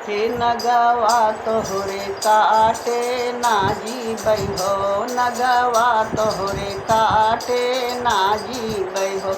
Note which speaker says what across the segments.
Speaker 1: हे नगवा तोहरे काटे ना जीबै हो, नगवा तोहरे काटे ना जीबै हो,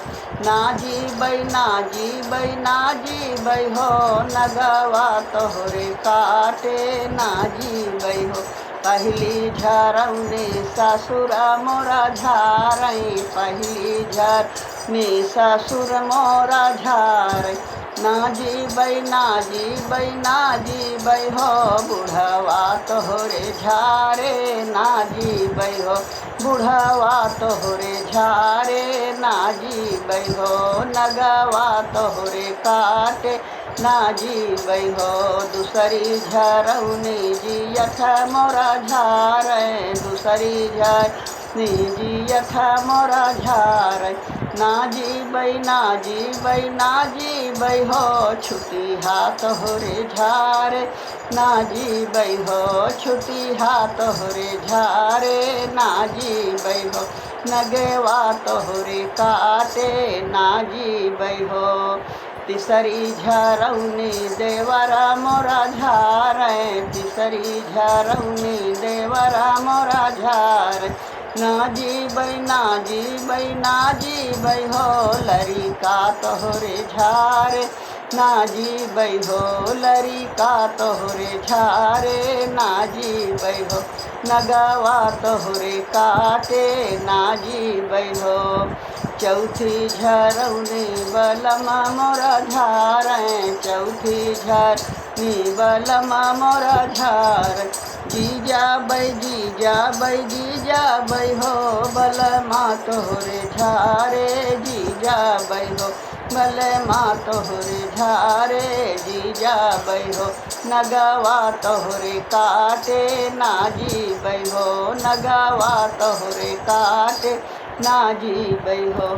Speaker 1: ना जीबै ना जीबै ना जीबै हो, नगवा तोहरे काटे ना जीबै हो। पहली झरौने ससुरा मोरा झारै, पहली झरने ससुर मोरा झारै, ना जीबै ना जीबै ना जीबै हो, बुढ़वा तोहरे झारे ना जीबै हो, बुढ़वा तोहरे झारे ना जीबै हो, नगवा तोहरे काटे ना जीबै हो। दूसरी झरौने जियठ मोरा झारै, दूसरी झरने जियठ मोरा झारै, ना जीबै ना जीबै ना जीबै हो, छुटी हाथ तोहरे झारे ना जीबै हो, छुटी हाथ तोहरे झारे ना जीबै हो, नगवा तोहरे काटे ना जीबै हो। तीसरी झरौने देवरा मोरा झारै, तीसरी झरौने देवरा मोरा झारै, ना जीबै ना जीबै ना जीबै हो, लरिका तोहरे झारे ना जीबै हो, लरिका तोहरे झारे ना जीबै हो, नगवा तोहरे काटे ना जीबै हो। चौथी झरौने बलमा मोरा झारै, चौथी झरने बलमा मोरा झारै, जीजा बै हो, बलमा तोहरे झारे जीजा बै हो, बलमा तोहरे झारे जीजा बै हो, नगवा तोहरे काटे ना जीबै हो, नगवा तोहरे काटे ना जीबै हो।